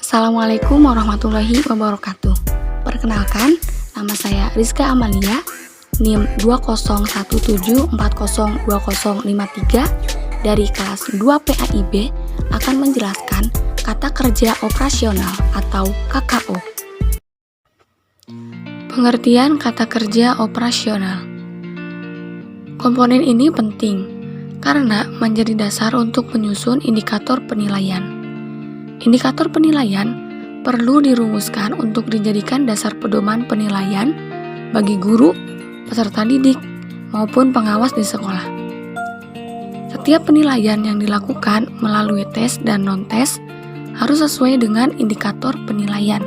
Assalamualaikum warahmatullahi wabarakatuh. Perkenalkan, nama saya Rizka Amalia, NIM 20174020053 dari kelas 2 PAIB akan menjelaskan kata kerja operasional atau KKO. Pengertian kata kerja operasional. Komponen ini penting karena menjadi dasar untuk menyusun indikator penilaian. Indikator penilaian perlu dirumuskan untuk dijadikan dasar pedoman penilaian bagi guru, peserta didik, maupun pengawas di sekolah. Setiap penilaian yang dilakukan melalui tes dan non-tes harus sesuai dengan indikator penilaian.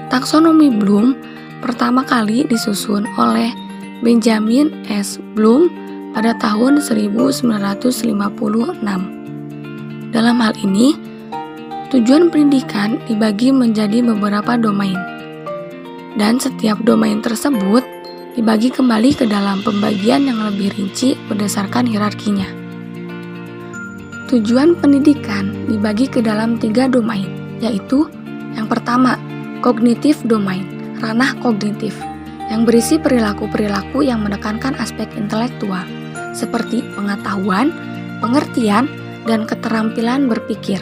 Taksonomi Bloom pertama kali disusun oleh Benjamin S. Bloom pada tahun 1956. Dalam hal ini, tujuan pendidikan dibagi menjadi beberapa domain, dan setiap domain tersebut dibagi kembali ke dalam pembagian yang lebih rinci berdasarkan hierarkinya. Tujuan pendidikan dibagi ke dalam 3 domain, yaitu yang pertama, kognitif domain, ranah kognitif, yang berisi perilaku-perilaku yang menekankan aspek intelektual, seperti pengetahuan, pengertian, dan keterampilan berpikir.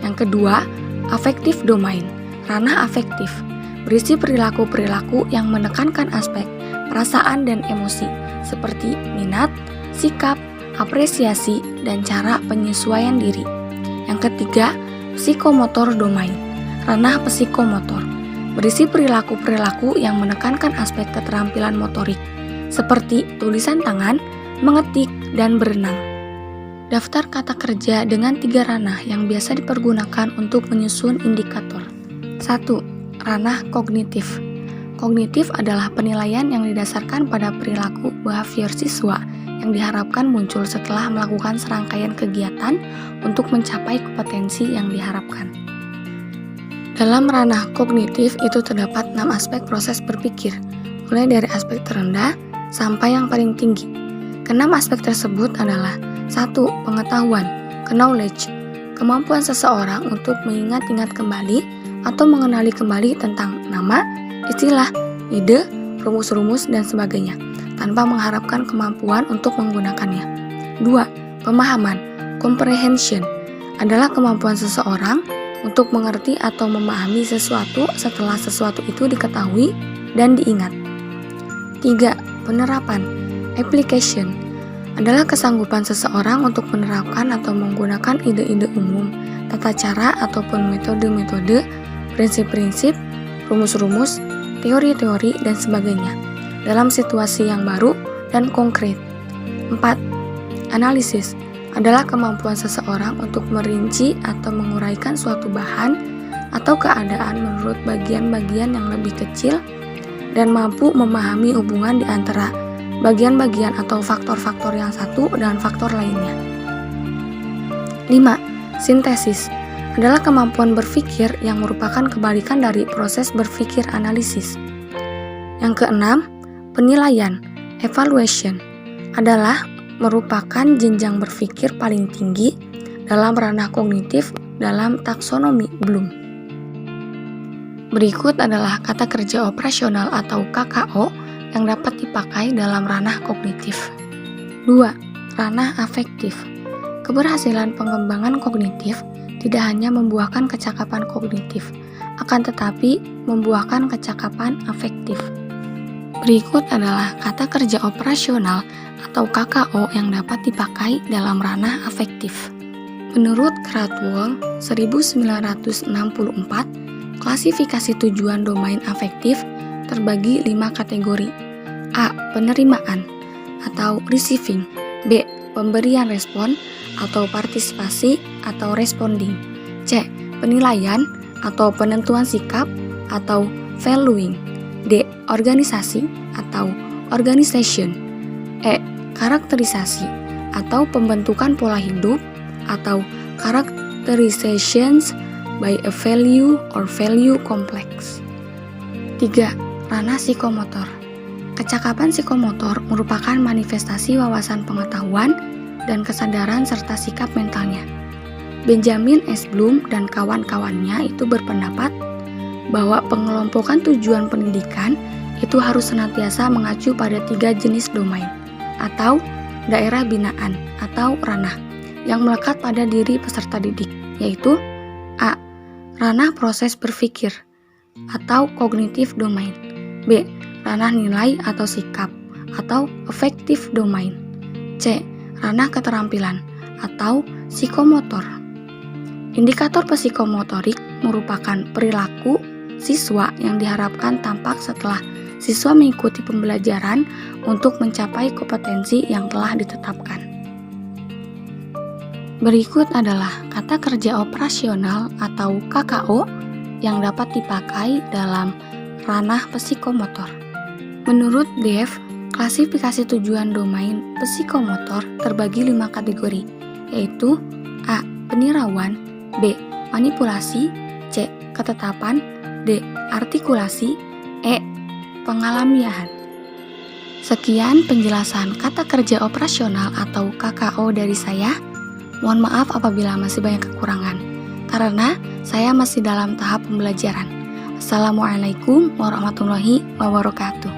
Yang kedua, afektif domain, ranah afektif, berisi perilaku-perilaku yang menekankan aspek perasaan dan emosi, seperti minat, sikap, apresiasi, dan cara penyesuaian diri. Yang ketiga, psikomotor domain, ranah psikomotor, berisi perilaku-perilaku yang menekankan aspek keterampilan motorik, seperti tulisan tangan, mengetik, dan berenang. Daftar kata kerja dengan 3 ranah yang biasa dipergunakan untuk menyusun indikator. 1. Ranah kognitif. Kognitif adalah penilaian yang didasarkan pada perilaku behavior siswa yang diharapkan muncul setelah melakukan serangkaian kegiatan untuk mencapai kompetensi yang diharapkan. Dalam ranah kognitif itu terdapat 6 aspek proses berpikir, mulai dari aspek terendah sampai yang paling tinggi. Keenam aspek tersebut adalah 1. Pengetahuan, knowledge, kemampuan seseorang untuk mengingat-ingat kembali atau mengenali kembali tentang nama, istilah, ide, rumus-rumus, dan sebagainya, tanpa mengharapkan kemampuan untuk menggunakannya. 2. Pemahaman, comprehension, adalah kemampuan seseorang untuk mengerti atau memahami sesuatu setelah sesuatu itu diketahui dan diingat. 3. Penerapan, application, adalah kesanggupan seseorang untuk menerapkan atau menggunakan ide-ide umum, tata cara ataupun metode-metode, prinsip-prinsip, rumus-rumus, teori-teori, dan sebagainya dalam situasi yang baru dan konkret. 4. Analisis adalah kemampuan seseorang untuk merinci atau menguraikan suatu bahan atau keadaan menurut bagian-bagian yang lebih kecil dan mampu memahami hubungan di antara bagian-bagian atau faktor-faktor yang satu dan faktor lainnya. 5. Sintesis adalah kemampuan berpikir yang merupakan kebalikan dari proses berpikir analisis. Yang keenam, penilaian, evaluation, adalah merupakan jenjang berpikir paling tinggi dalam ranah kognitif dalam taksonomi Bloom. Berikut adalah kata kerja operasional atau KKO yang dapat dipakai dalam ranah kognitif. 2. Ranah afektif. Keberhasilan pengembangan kognitif tidak hanya membuahkan kecakapan kognitif, akan tetapi membuahkan kecakapan afektif. Berikut adalah kata kerja operasional atau KKO yang dapat dipakai dalam ranah afektif. Menurut Krathwohl 1964, klasifikasi tujuan domain afektif terbagi 5 kategori. A. Penerimaan atau receiving. B. Pemberian respon atau partisipasi atau responding. C. Penilaian atau penentuan sikap atau valuing. D. Organisasi atau organization. E. Karakterisasi atau pembentukan pola hidup atau characterizations by a value or value complex. 3. Ranah psikomotor. Kecakapan psikomotor merupakan manifestasi wawasan pengetahuan dan kesadaran serta sikap mentalnya. Benjamin S. Bloom dan kawan-kawannya itu berpendapat bahwa pengelompokan tujuan pendidikan itu harus senantiasa mengacu pada 3 jenis domain atau daerah binaan atau ranah yang melekat pada diri peserta didik, yaitu A. Ranah proses berpikir atau cognitive domain, B. Ranah nilai atau sikap atau affective domain, C. Ranah keterampilan atau psikomotor. Indikator psikomotorik merupakan perilaku siswa yang diharapkan tampak setelah siswa mengikuti pembelajaran untuk mencapai kompetensi yang telah ditetapkan. Berikut adalah kata kerja operasional atau KKO yang dapat dipakai dalam ranah psikomotor. Menurut Dev, klasifikasi tujuan domain psikomotor terbagi 5 kategori, yaitu A. Penirauan, B. Manipulasi, C. Ketetapan, D. Artikulasi, E. Pengalamiahan. Sekian penjelasan kata kerja operasional atau KKO dari saya. Mohon maaf apabila masih banyak kekurangan, karena saya masih dalam tahap pembelajaran. Assalamualaikum warahmatullahi wabarakatuh.